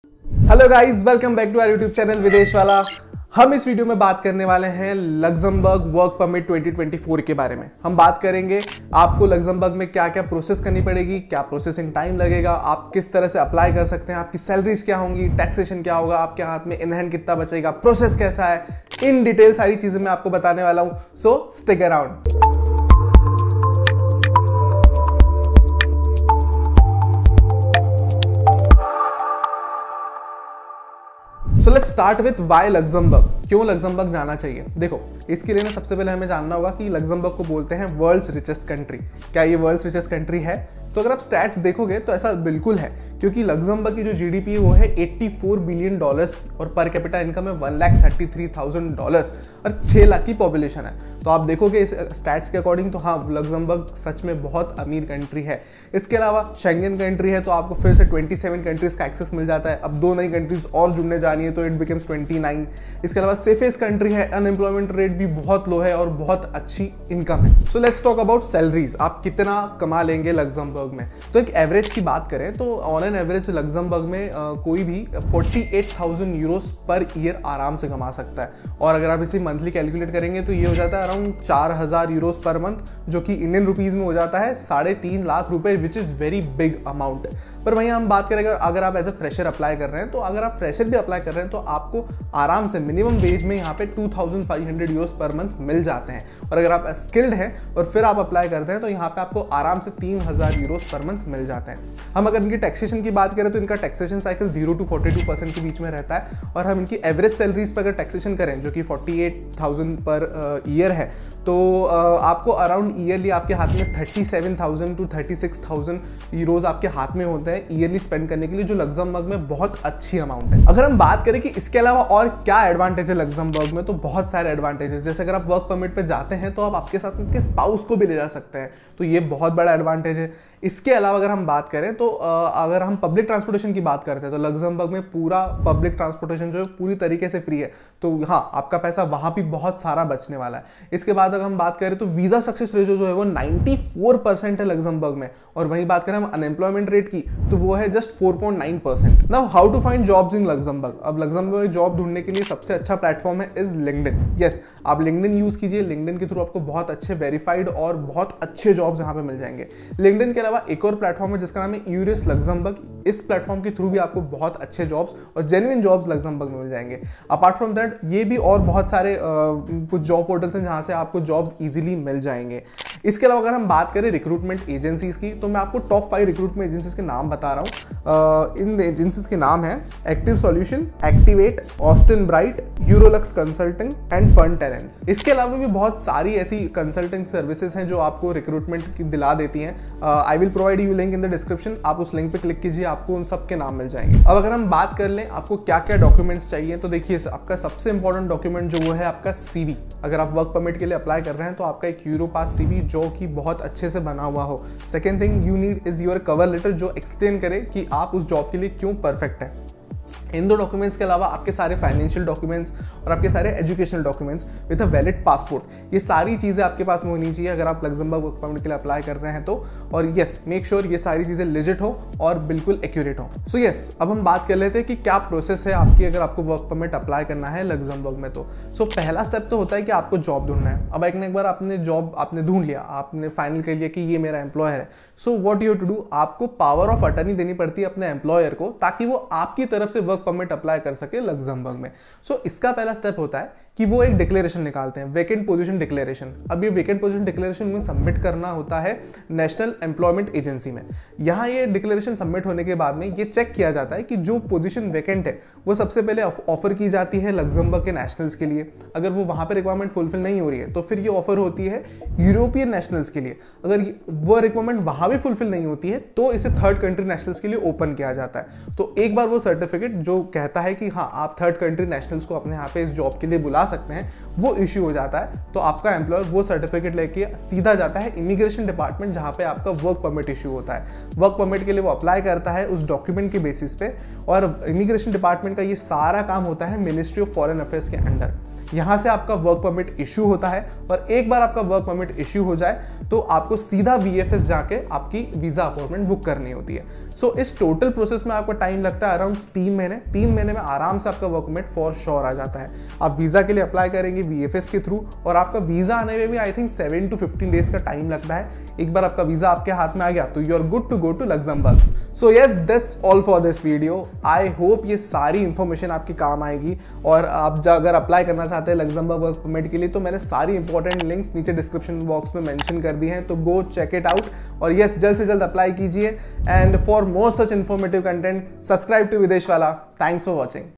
Hello guys, welcome back to our YouTube channel Videsh Wala. हम इस video में बात करने वाले हैं लग्जमबर्ग वर्क परमिट 2024 के बारे में। हम बात करेंगे आपको लग्जमबर्ग में क्या क्या प्रोसेस करनी पड़ेगी, क्या प्रोसेसिंग टाइम लगेगा, आप किस तरह से अप्लाई कर सकते हैं, आपकी सैलरीज क्या होंगी, टैक्सेशन क्या होगा, आपके हाथ में इन हैंड कितना बचेगा, प्रोसेस कैसा है, इन डिटेल सारी चीजें मैं आपको बताने वाला हूं। So stick around. So let's start with why Luxembourg. क्यों लग्जमबर्ग जाना चाहिए? देखो, इसके लिए ना सबसे पहले हमें जानना होगा कि लग्जमबर्ग को बोलते हैं वर्ल्ड्स रिचेस्ट कंट्री। क्या ये वर्ल्ड्स रिचेस्ट कंट्री है? तो अगर आप स्टैट्स देखोगे तो ऐसा बिल्कुल है, क्योंकि लग्जमबर्ग की जो जीडीपी है वो है $84 बिलियन और पर कैपिटा इनकम है $1,33,000 और 6 लाख की पॉपुलेशन है। तो आप देखोगे इस स्टैट्स के अकॉर्डिंग तो हाँ, लग्जमबर्ग सच में बहुत अमीर कंट्री है। इसके अलावा शेंगन कंट्री है, तो आपको फिर से 27 कंट्रीज का एक्सेस मिल जाता है। अब 2 नई कंट्रीज और जुड़ने जा रही है तो इट बिकम्स 29। इसके अलावा सेफेस्ट कंट्री है, अनएम्प्लॉयमेंट रेट भी बहुत लो है और बहुत अच्छी इनकम है। So let's talk about salaries. आप कितना कमा लेंगे लग्जमबर्ग में? तो एक एवरेज की बात करें तो ऑन एन एवरेज लग्जमबर्ग में कोई भी 48,000 यूरोस पर ईयर आराम से कमा सकता है। और अगर आप इसे मंथली कैलकुलेट करेंगे तो ये हो जाता है अराउंड 4,000 यूरोस पर मंथ, जो कि इंडियन रुपीज में हो जाता है 3.5 लाख रुपए, which is very big amount. पर वहीं हम बात करेंगे अगर आप एज ए फ्रेशर अप्लाई कर रहे हैं, तो अगर आप फ्रेशर भी अप्लाई कर रहे हैं तो आपको आराम से मिनिमम वेज में यहाँ पे 2,500 यूरोस पर मंथ मिल जाते हैं। और अगर आप स्किल्ड हैं और फिर आप अप्लाई करते हैं तो यहाँ पे आपको आराम से 3,000 यूरोस पर मंथ मिल जाते हैं। हम अगर इनकी टैक्सेशन की बात करें तो इनका टैक्सेशन साइकिल 0 to 42% के बीच में रहता है। और हम इनकी एवरेज सैलरीज पर अगर टैक्सेशन करें जो कि 48,000 पर ईयर है, तो आपको अराउंड ईयरली आपके हाथ में 37,000 to 36,000 यूरोज आपके हाथ में होते हैं ईयरली स्पेंड करने के लिए, जो लग्जमबर्ग में बहुत अच्छी अमाउंट है। अगर हम बात करें कि इसके अलावा और क्या एडवांटेज है लग्जमबर्ग में, तो बहुत सारे एडवांटेजेस। जैसे अगर आप वर्क परमिट पे जाते हैं तो आप आपके साथ उनके स्पाउस को भी ले जा सकते हैं, तो ये बहुत बड़ा एडवांटेज है। इसके अलावा अगर हम बात करें तो अगर हम पब्लिक ट्रांसपोर्टेशन की बात करते हैं तो लग्जमबर्ग में पूरा पब्लिक ट्रांसपोर्टेशन जो है पूरी तरीके से फ्री है। तो हाँ, आपका पैसा वहां भी बहुत सारा बचने वाला है। इसके बाद अगर हम बात करें तो वीजा सक्सेस रेशो जो है वो 94% है लग्जमबर्ग में। और वहीं बात करें हम अनएम्प्लॉयमेंट रेट की तो वो है just 4.9%। Now how to find jobs in Luxembourg? अब लग्जमबर्ग में जॉब ढूंढने के लिए सबसे अच्छा प्लेटफॉर्म है इज लिंक्डइन। यस, आप लिंक्डइन यूज कीजिए। लिंक्डइन के थ्रू आपको बहुत अच्छे वेरीफाइड और बहुत अच्छे जॉब्स यहाँ पे मिल जाएंगे। लिंक्डइन के अलावा एक और प्लेटफॉर्म है जिसका नाम है यूरिस लग्जमबर्ग। इस प्लेटफॉर्म के थ्रू भी आपको बहुत अच्छे जॉब्स और जेन्युइन जॉब्स लग्जमबर्ग में मिल जाएंगे। अपार्ट फ्रॉम दैट ये भी और बहुत सारे कुछ जॉब पोर्टल्स हैं जहां से आपको जॉब्स इजीली मिल जाएंगे। इसके अलावा अगर हम बात करें रिक्रूटमेंट एजेंसीज की, तो मैं आपको टॉप 5 रिक्रूटमेंट एजेंसीज के नाम बता रहा हूँ। इन एजेंसीज के नाम है active solution, activate, Austin Bright, Eurolux consulting and fun talents. इसके अलावा भी बहुत सारी ऐसी कंसल्टिंग सर्विसेज हैं जो आपको रिक्रूटमेंट की दिला देती हैं। I will provide you link in the description. आप उस लिंक पे क्लिक कीजिए, आपको उन सब के नाम मिल जाएंगे। अब अगर हम बात कर लें आपको क्या क्या डॉक्यूमेंट्स चाहिए, तो देखिए आपका सबसे इंपॉर्टेंट डॉक्यूमेंट जो वो है आपका सीवी। अगर आप वर्क परमिट के लिए अप्लाई कर रहे हैं तो आपका एक यूरोपास सीवी जो कि बहुत अच्छे से बना हुआ हो। Second thing you need is your cover letter जो एक्सप्लेन करे कि आप उस जॉब के लिए क्यों परफेक्ट है। इन 2 डॉक्यूमेंट्स के अलावा आपके सारे फाइनेंशियल डॉक्यूमेंट्स और आपके सारे educational documents with a valid passport, ये सारी चीज़ें आपके पास में होनी चाहिए अगर आप लग्जमबर्ग वर्क परमिट के लिए अप्लाई कर रहे हैं तो। और यस, मेक श्योर ये सारी चीज़ें लेजिट हो और बिल्कुल एक्यूरेट हो। सो यस, अब हम बात कर लेते हैं कि क्या प्रोसेस है आपकी अगर आपको वर्क परमिट अप्लाई करना है लग्जमबर्ग में। तो पहला स्टेप तो होता है कि आपको जॉब ढूंढना है। अब एक बार आपने जॉब आपने ढूंढ लिया, आपने फाइनल कर लिया कि ये मेरा एम्प्लॉयर है, so what you have to do, आपको पावर ऑफ अटर्नी देनी पड़ती है अपने एम्प्लॉयर को, ताकि वो आपकी तरफ से वर्क परमिट अप्लाई कर सके लग्जमबर्ग में। सो इसका पहला स्टेप होता है कि वो एक डिक्लेरेशन निकालते हैं, वेकेंट पोजीशन डिक्लेरेशन। अब ये वेकेंट पोजीशन डिक्लेरेशन में सबमिट करना होता है नेशनल एम्प्लॉयमेंट एजेंसी में। यहाँ ये डिक्लेरेशन सबमिट होने के बाद में ये चेक किया जाता है कि जो पोजीशन वेकेंट है वो सबसे पहले ऑफर की जाती है लग्जमबर्ग के नेशनल्स के लिए। अगर वो वहाँ पे रिक्वायरमेंट फुलफिल नहीं हो रही है तो फिर ये ऑफर होती है यूरोपियन नेशनल्स के लिए। अगर वो रिक्वायरमेंट वहाँ भी फुलफिल नहीं होती है तो इसे थर्ड कंट्री नेशनल्स के लिए ओपन किया जाता है। तो एक बार वो सर्टिफिकेट जो कहता है कि हाँ आप थर्ड कंट्री नेशनल्स को अपने यहाँ पे इस जॉब के लिए बुला सकते हैं, वो इश्यू हो जाता है। तो आपका एम्प्लॉयर वो सर्टिफिकेट लेके सीधा जाता है इमिग्रेशन डिपार्टमेंट जहां पे आपका वर्क परमिट इश्यू होता है। वर्क परमिट के लिए वो अप्लाई करता है उस डॉक्यूमेंट के बेसिस पे, और इमिग्रेशन डिपार्टमेंट का ये सारा काम होता है मिनिस्ट्री ऑफ फॉरेन अफेयर्स के अंडर। यहाँ से आपका वर्क परमिट इश्यू होता है और एक बार आपका वर्क परमिट इश्यू हो जाए तो आपको सीधा VFS जाके आपकी वीजा अपॉइंटमेंट बुक करनी होती है। सो इस टोटल प्रोसेस में आपका टाइम लगता है अराउंड 3 महीने। 3 महीने में आराम से आपका वर्क परमिट फॉर श्योर आ जाता है। आप वीजा के लिए अप्लाई करेंगे VFS के थ्रू और आपका वीजा आने में भी आई थिंक 7 to 15 डेज का टाइम लगता है। एक बार आपका वीजा आपके हाथ में आ गया तो you are good to go to Luxembourg. So yes, that's all for this video. I hope ये सारी इंफॉर्मेशन आपकी काम आएगी और आप अगर अप्लाई करना चाहते हैं लग्जमबर्ग वर्क परमिट के लिए तो मैंने सारी इंपॉर्टेंट लिंक्स नीचे डिस्क्रिप्शन बॉक्स में मेंशन कर दी हैं, तो गो चेक इट आउट और यस, जल्द से जल्द अप्लाई कीजिए। And for more such informative content subscribe to Videsh Wala. Thanks for watching.